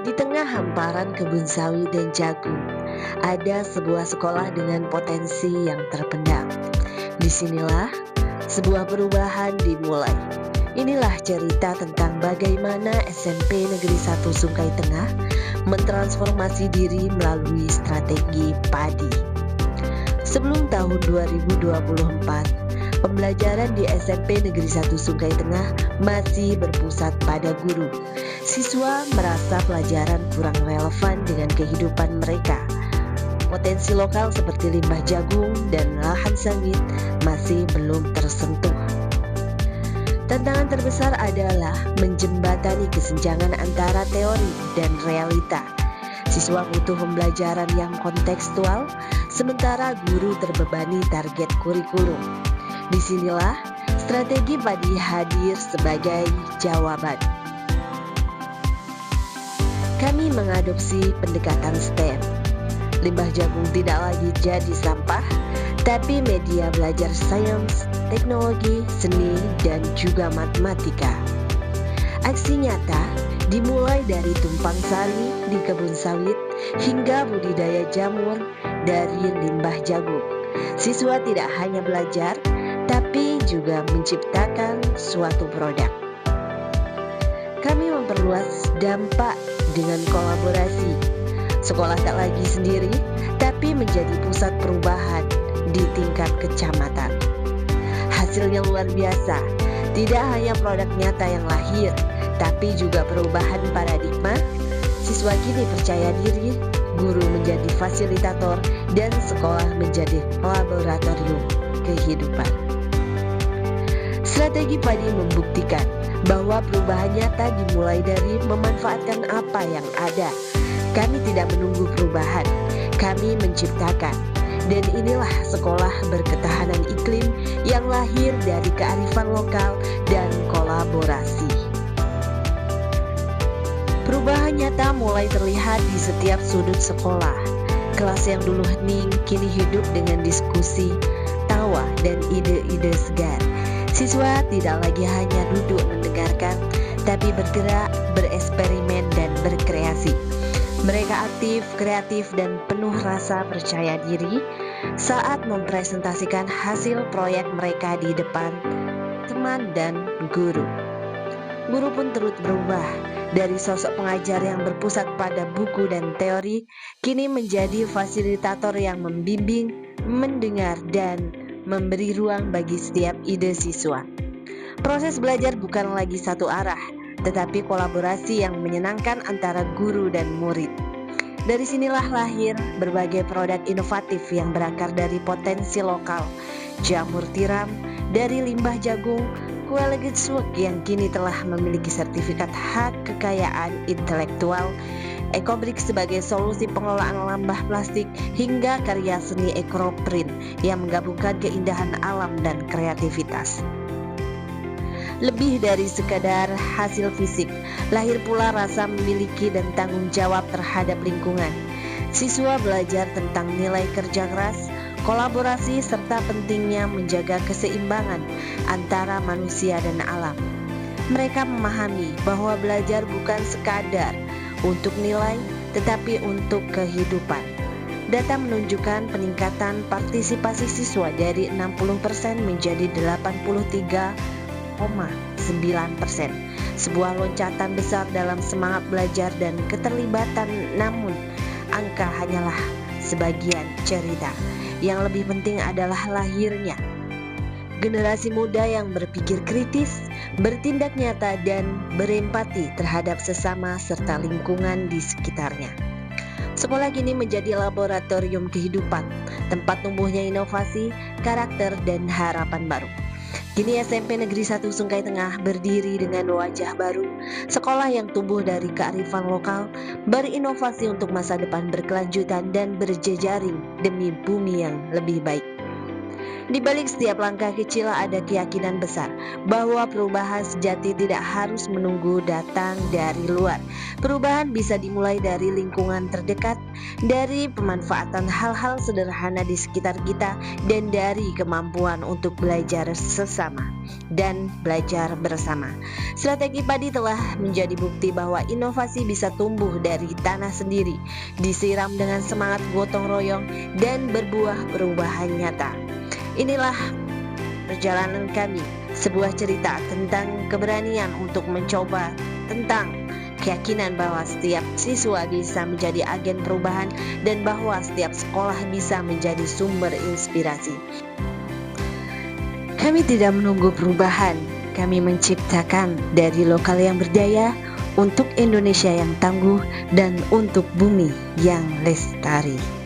Di tengah hamparan kebun sawit dan jagung, ada sebuah sekolah dengan potensi yang terpendam. Disinilah sebuah perubahan dimulai. Inilah cerita tentang bagaimana SMP Negeri 1 Sungai Tengah mentransformasi diri melalui strategi padi. Sebelum tahun 2024, pembelajaran di SMP Negeri 1 Sungai Tengah masih berpusat pada guru. Siswa merasa pelajaran kurang relevan dengan kehidupan mereka. Potensi lokal seperti limbah jagung dan lahan sawit masih belum tersentuh. Tantangan terbesar adalah menjembatani kesenjangan antara teori dan realita. Siswa butuh pembelajaran yang kontekstual, sementara guru terbebani target kurikulum. Disinilah strategi padi hadir sebagai jawaban. Kami mengadopsi pendekatan STEM. Limbah jagung tidak lagi jadi sampah, tapi media belajar sains, teknologi, seni, dan juga matematika. Aksi nyata dimulai dari tumpang sari di kebun sawit hingga budidaya jamur dari limbah jagung. Siswa tidak hanya belajar, tapi juga menciptakan suatu produk. Kami memperluas dampak dengan kolaborasi. Sekolah tak lagi sendiri, tapi menjadi pusat perubahan di tingkat kecamatan. Hasilnya luar biasa, tidak hanya produk nyata yang lahir, tapi juga perubahan paradigma. Siswa kini percaya diri, guru menjadi fasilitator, dan sekolah menjadi laboratorium kehidupan. Strategi padi membuktikan bahwa perubahan nyata dimulai dari memanfaatkan apa yang ada. Kami tidak menunggu perubahan, kami menciptakan. Dan inilah sekolah berketahanan iklim yang lahir dari kearifan lokal dan kolaborasi. Perubahan nyata mulai terlihat di setiap sudut sekolah. Kelas yang dulu hening kini hidup dengan diskusi, tawa, dan ide-ide segar. Siswa tidak lagi hanya duduk mendengarkan, tapi bergerak, bereksperimen, dan berkreasi. Mereka aktif, kreatif, dan penuh rasa percaya diri saat mempresentasikan hasil proyek mereka di depan teman dan guru. Guru pun turut berubah dari sosok pengajar yang berpusat pada buku dan teori, kini menjadi fasilitator yang membimbing, mendengar, dan memberi ruang bagi setiap ide siswa. Proses belajar bukan lagi satu arah, tetapi kolaborasi yang menyenangkan antara guru dan murid. Dari sinilah lahir berbagai produk inovatif yang berakar dari potensi lokal. Jamur tiram dari limbah jagung, kue legitsuk yang kini telah memiliki sertifikat hak kekayaan intelektual, Ekobrik sebagai solusi pengelolaan limbah plastik, hingga karya seni Ekroprint yang menggabungkan keindahan alam dan kreativitas. Lebih dari sekadar hasil fisik, lahir pula rasa memiliki dan tanggung jawab terhadap lingkungan. Siswa belajar tentang nilai kerja keras, kolaborasi, serta pentingnya menjaga keseimbangan antara manusia dan alam. Mereka memahami bahwa belajar bukan sekadar untuk nilai, tetapi untuk kehidupan. Data menunjukkan peningkatan partisipasi siswa dari 60% menjadi 83,9%. Sebuah loncatan besar dalam semangat belajar dan keterlibatan, namun angka hanyalah sebagian cerita. Yang lebih penting adalah lahirnya generasi muda yang berpikir kritis, bertindak nyata, dan berempati terhadap sesama serta lingkungan di sekitarnya. Sekolah kini menjadi laboratorium kehidupan, tempat tumbuhnya inovasi, karakter, dan harapan baru. Kini SMP Negeri 1 Sungai Tengah berdiri dengan wajah baru, sekolah yang tumbuh dari kearifan lokal, berinovasi untuk masa depan berkelanjutan dan berjejaring demi bumi yang lebih baik. Di balik setiap langkah kecil ada keyakinan besar bahwa perubahan sejati tidak harus menunggu datang dari luar. Perubahan bisa dimulai dari lingkungan terdekat, dari pemanfaatan hal-hal sederhana di sekitar kita, dan dari kemampuan untuk belajar sesama dan belajar bersama. Strategi padi telah menjadi bukti bahwa inovasi bisa tumbuh dari tanah sendiri, disiram dengan semangat gotong royong, dan berbuah perubahan nyata. Inilah perjalanan kami, sebuah cerita tentang keberanian untuk mencoba, tentang keyakinan bahwa setiap siswa bisa menjadi agen perubahan dan bahwa setiap sekolah bisa menjadi sumber inspirasi. Kami tidak menunggu perubahan, kami menciptakan dari lokal yang berdaya untuk Indonesia yang tangguh dan untuk bumi yang lestari.